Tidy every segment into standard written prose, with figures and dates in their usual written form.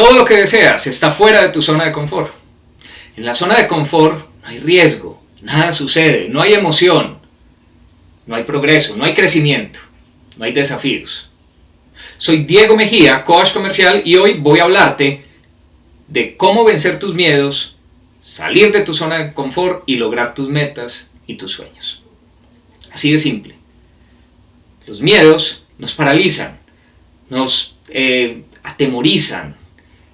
Todo lo que deseas está fuera de tu zona de confort. En la zona de confort no hay riesgo, nada sucede, no hay emoción, no hay progreso, no hay crecimiento, no hay desafíos. Soy Diego Mejía, coach comercial, y hoy voy a hablarte de cómo vencer tus miedos, salir de tu zona de confort y lograr tus metas y tus sueños. Así de simple. Los miedos nos paralizan, nos atemorizan.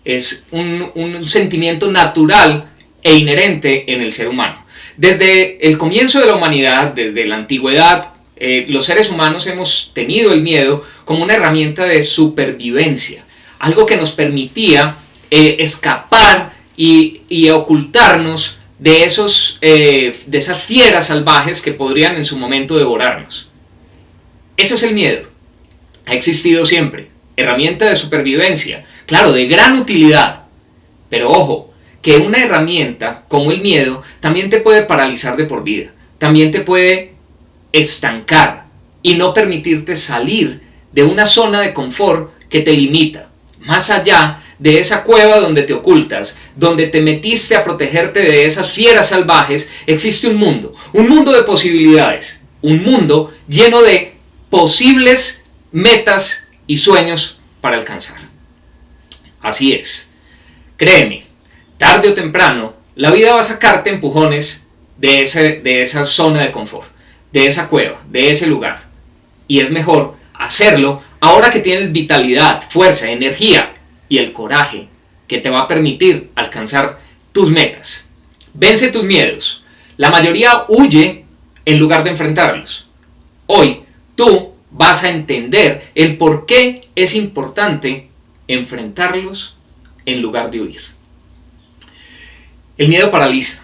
Es un sentimiento natural e inherente en el ser humano. Desde el comienzo de la humanidad, desde la antigüedad, los seres humanos hemos tenido el miedo como una herramienta de supervivencia, algo que nos permitía escapar y ocultarnos de esas fieras salvajes que podrían en su momento devorarnos. Eso es el miedo. Ha existido siempre. Herramienta de supervivencia, claro, de gran utilidad. Pero ojo, que una herramienta como el miedo también te puede paralizar de por vida. También te puede estancar y no permitirte salir de una zona de confort que te limita. Más allá de esa cueva donde te ocultas, donde te metiste a protegerte de esas fieras salvajes, existe un mundo de posibilidades, un mundo lleno de posibles metas y sueños para alcanzar. Así es. Créeme, tarde o temprano, la vida va a sacarte empujones de esa zona de confort, de esa cueva, de ese lugar. Y es mejor hacerlo ahora que tienes vitalidad, fuerza, energía y el coraje que te va a permitir alcanzar tus metas. Vence tus miedos. La mayoría huye en lugar de enfrentarlos. Hoy, tú vas a entender el por qué es importante enfrentarlos en lugar de huir. El miedo paraliza.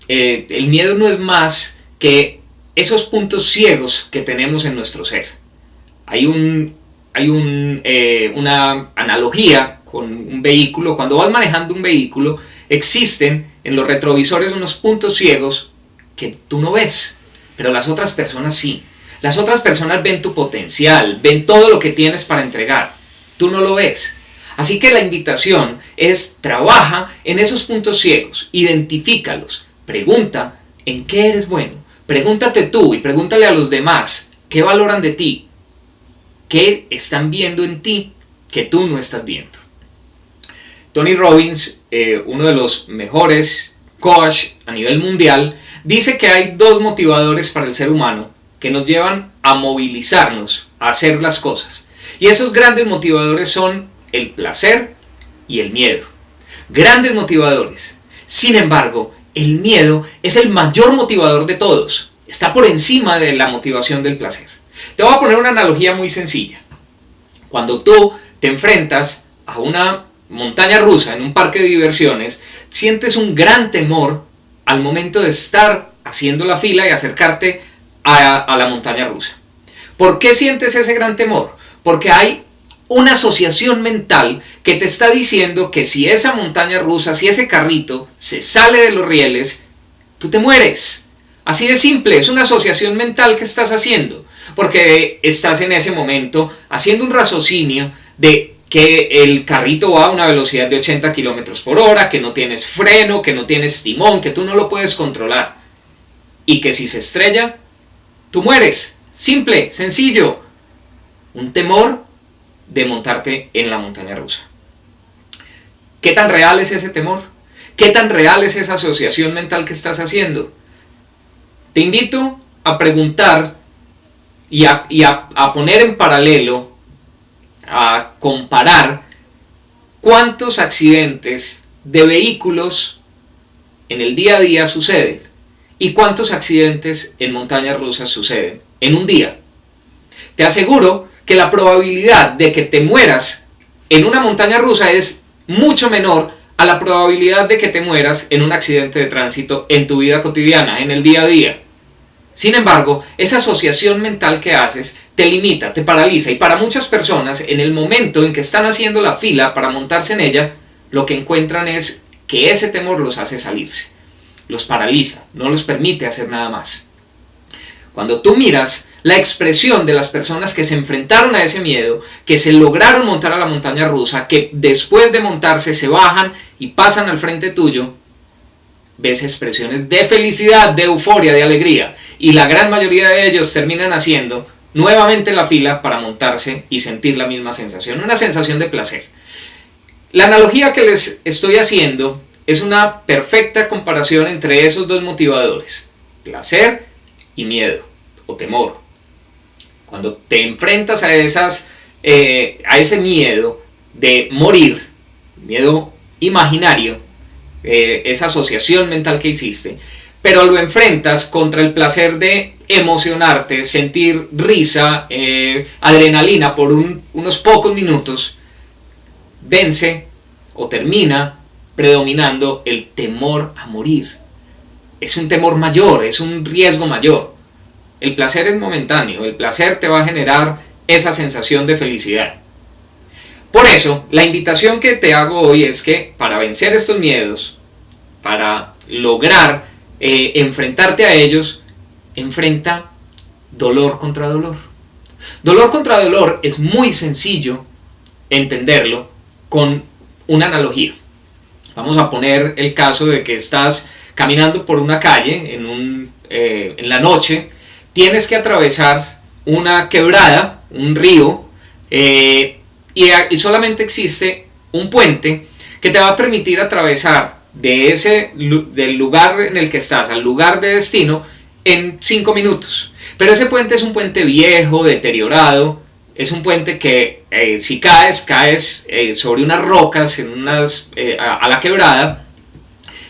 El miedo no es más que esos puntos ciegos que tenemos en nuestro ser. Hay una analogía con un vehículo. Cuando vas manejando un vehículo, existen en los retrovisores unos puntos ciegos que tú no ves, pero las otras personas sí. Las otras personas ven tu potencial, ven todo lo que tienes para entregar. Tú no lo ves. Así que la invitación es: trabaja en esos puntos ciegos, identifícalos, pregunta en qué eres bueno. Pregúntate tú y pregúntale a los demás qué valoran de ti, qué están viendo en ti que tú no estás viendo. Tony Robbins, uno de los mejores coaches a nivel mundial, dice que hay dos motivadores para el ser humano que nos llevan a movilizarnos, a hacer las cosas. Y esos grandes motivadores son el placer y el miedo. Grandes motivadores. Sin embargo, el miedo es el mayor motivador de todos. Está por encima de la motivación del placer. Te voy a poner una analogía muy sencilla. Cuando tú te enfrentas a una montaña rusa en un parque de diversiones, sientes un gran temor al momento de estar haciendo la fila y acercarte a la montaña rusa. ¿Por qué sientes ese gran temor? Porque hay una asociación mental que te está diciendo que si esa montaña rusa, si ese carrito se sale de los rieles, tú te mueres. Así de simple, es una asociación mental que estás haciendo, porque estás en ese momento haciendo un raciocinio de que el carrito va a una velocidad de 80 km por hora, que no tienes freno, que no tienes timón, que tú no lo puedes controlar, y que si se estrella, tú mueres. Simple, sencillo. Un temor de montarte en la montaña rusa. ¿Qué tan real es ese temor? ¿Qué tan real es esa asociación mental que estás haciendo? Te invito a preguntar y a poner en paralelo, a comparar cuántos accidentes de vehículos en el día a día suceden y cuántos accidentes en montañas rusas suceden en un día. Te aseguro que la probabilidad de que te mueras en una montaña rusa es mucho menor a la probabilidad de que te mueras en un accidente de tránsito en tu vida cotidiana, en el día a día. Sin embargo, esa asociación mental que haces te limita, te paraliza, y para muchas personas, en el momento en que están haciendo la fila para montarse en ella, lo que encuentran es que ese temor los hace salirse, los paraliza, no los permite hacer nada más. Cuando tú miras La expresión de las personas que se enfrentaron a ese miedo, que se lograron montar a la montaña rusa, que después de montarse se bajan y pasan al frente tuyo, ves expresiones de felicidad, de euforia, de alegría, y la gran mayoría de ellos terminan haciendo nuevamente la fila para montarse y sentir la misma sensación, una sensación de placer. La analogía que les estoy haciendo es una perfecta comparación entre esos dos motivadores, placer y miedo o temor. Cuando te enfrentas a ese miedo de morir, miedo imaginario, esa asociación mental que hiciste, pero lo enfrentas contra el placer de emocionarte, sentir risa, adrenalina por unos pocos minutos, vence o termina predominando el temor a morir. Es un temor mayor, es un riesgo mayor. El placer es momentáneo, el placer te va a generar esa sensación de felicidad. Por eso, la invitación que te hago hoy es que para vencer estos miedos, para lograr enfrentarte a ellos, enfrenta dolor contra dolor. Dolor contra dolor es muy sencillo entenderlo con una analogía. Vamos a poner el caso de que estás caminando por una calle en la noche, tienes que atravesar una quebrada, un río, y solamente existe un puente que te va a permitir atravesar del lugar en el que estás al lugar de destino en 5 minutos. Pero ese puente es un puente viejo, deteriorado, es un puente que si caes sobre unas rocas a la quebrada.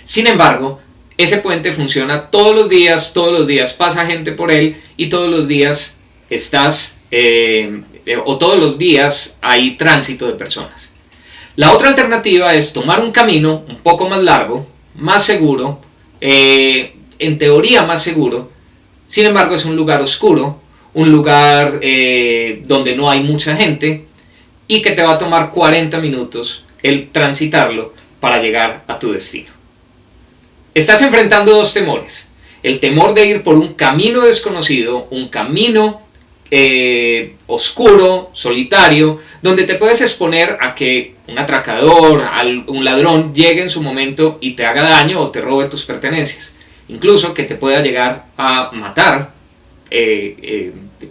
Sin embargo, ese puente funciona todos los días pasa gente por él y todos los días todos los días hay tránsito de personas. La otra alternativa es tomar un camino un poco más largo, más seguro, en teoría más seguro. Sin embargo, es un lugar oscuro, un lugar donde no hay mucha gente y que te va a tomar 40 minutos el transitarlo para llegar a tu destino. Estás enfrentando dos temores. El temor de ir por un camino desconocido, un camino oscuro, solitario, donde te puedes exponer a que un atracador, un ladrón llegue en su momento y te haga daño o te robe tus pertenencias. Incluso que te pueda llegar a matar,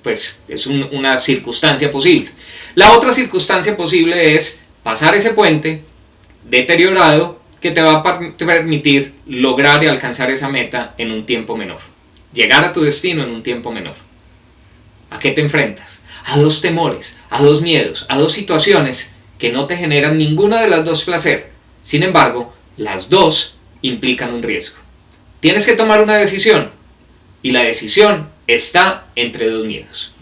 pues es una circunstancia posible. La otra circunstancia posible es pasar ese puente deteriorado que te va a permitir lograr y alcanzar esa meta en un tiempo menor. Llegar a tu destino en un tiempo menor. ¿A qué te enfrentas? A dos temores, a dos miedos, a dos situaciones que no te generan ninguna de las dos placer. Sin embargo, las dos implican un riesgo. Tienes que tomar una decisión y la decisión está entre dos miedos.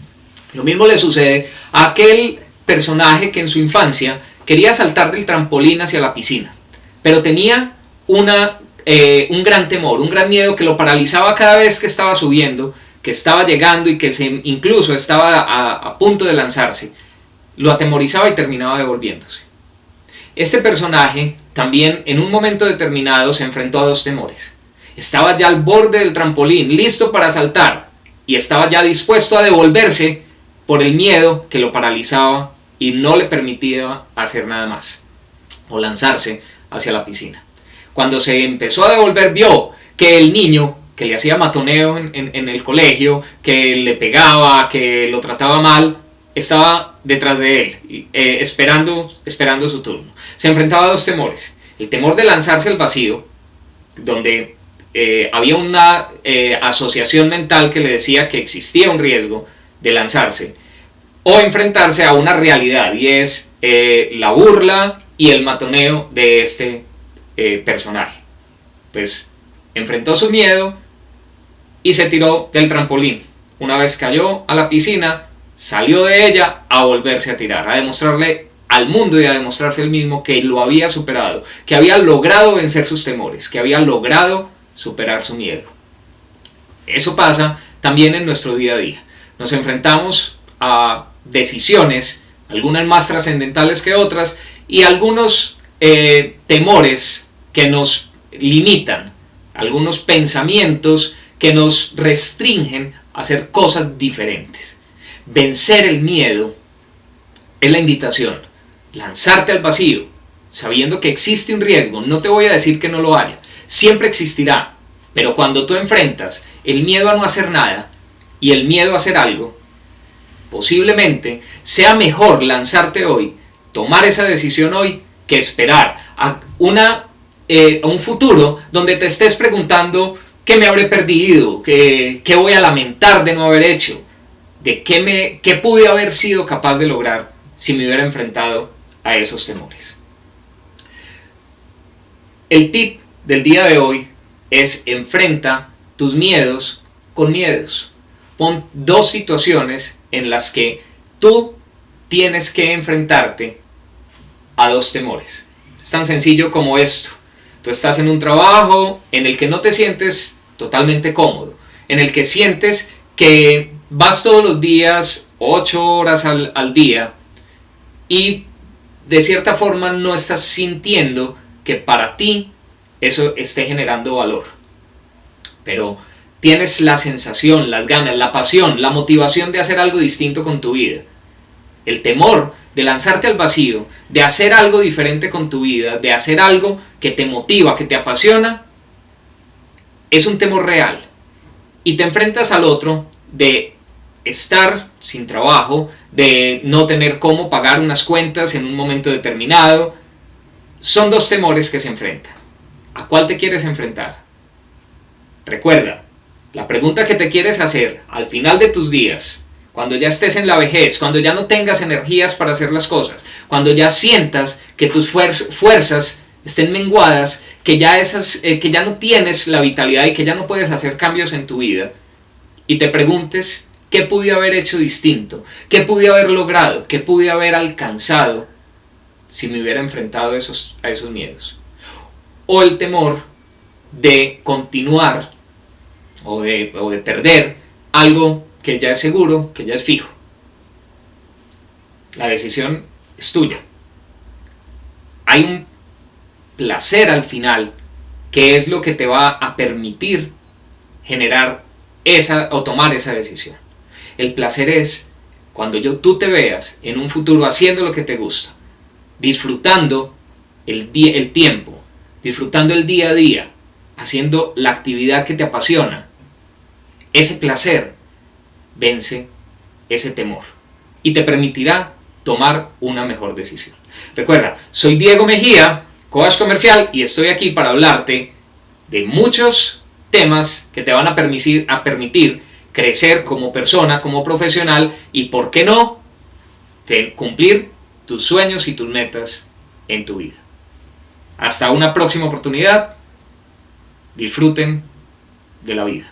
Lo mismo le sucede a aquel personaje que en su infancia quería saltar del trampolín hacia la piscina, pero tenía un gran temor, un gran miedo que lo paralizaba cada vez que estaba subiendo, que estaba llegando y que incluso estaba a punto de lanzarse. Lo atemorizaba y terminaba devolviéndose. Este personaje también en un momento determinado se enfrentó a dos temores. Estaba ya al borde del trampolín, listo para saltar, y estaba ya dispuesto a devolverse por el miedo que lo paralizaba y no le permitía hacer nada más, o lanzarse hacia la piscina. Cuando se empezó a devolver, vio que el niño que le hacía matoneo en el colegio, que le pegaba, que lo trataba mal, estaba detrás de él, esperando su turno. Se enfrentaba a dos temores. El temor de lanzarse al vacío, donde había una asociación mental que le decía que existía un riesgo de lanzarse, o enfrentarse a una realidad, y es la burla y el matoneo de este personaje. Pues enfrentó su miedo y se tiró del trampolín. Una vez cayó a la piscina, salió de ella a volverse a tirar, a demostrarle al mundo y a demostrarse él mismo que lo había superado, que había logrado vencer sus temores, que había logrado superar su miedo. Eso pasa también en nuestro día a día. Nos enfrentamos a decisiones, algunas más trascendentales que otras, y algunos temores que nos limitan, algunos pensamientos que nos restringen a hacer cosas diferentes. Vencer el miedo es la invitación. Lanzarte al vacío, sabiendo que existe un riesgo. No te voy a decir que no lo haya. Siempre existirá. Pero cuando tú enfrentas el miedo a no hacer nada y el miedo a hacer algo, posiblemente sea mejor lanzarte hoy, tomar esa decisión hoy, que esperar a un futuro donde te estés preguntando qué me habré perdido, qué voy a lamentar de no haber hecho, de qué pude haber sido capaz de lograr si me hubiera enfrentado a esos temores. El tip del día de hoy es: enfrenta tus miedos con miedos. Pon dos situaciones en las que tú tienes que enfrentarte a dos temores. Es tan sencillo como esto. Tú estás en un trabajo en el que no te sientes totalmente cómodo, en el que sientes que vas todos los días 8 horas al día y de cierta forma no estás sintiendo que para ti eso esté generando valor. Pero tienes la sensación, las ganas, la pasión, la motivación de hacer algo distinto con tu vida. El temor de lanzarte al vacío, de hacer algo diferente con tu vida, de hacer algo que te motiva, que te apasiona, es un temor real. Y te enfrentas al otro de estar sin trabajo, de no tener cómo pagar unas cuentas en un momento determinado. Son dos temores que se enfrentan. ¿A cuál te quieres enfrentar? Recuerda, la pregunta que te quieres hacer al final de tus días, cuando ya estés en la vejez, cuando ya no tengas energías para hacer las cosas, cuando ya sientas que tus fuerzas estén menguadas, que ya no tienes la vitalidad y que ya no puedes hacer cambios en tu vida, y te preguntes qué pude haber hecho distinto, qué pude haber logrado, qué pude haber alcanzado si me hubiera enfrentado a esos miedos. O el temor de continuar o de perder algo que ya es seguro, que ya es fijo. La decisión es tuya. Hay un placer al final que es lo que te va a permitir generar o tomar esa decisión. El placer es cuando tú te veas en un futuro haciendo lo que te gusta, disfrutando el tiempo, disfrutando el día a día, haciendo la actividad que te apasiona. Ese placer vence ese temor y te permitirá tomar una mejor decisión. Recuerda, soy Diego Mejía, coach comercial, y estoy aquí para hablarte de muchos temas que te van a permitir crecer como persona, como profesional y, ¿por qué no?, cumplir tus sueños y tus metas en tu vida. Hasta una próxima oportunidad. Disfruten de la vida.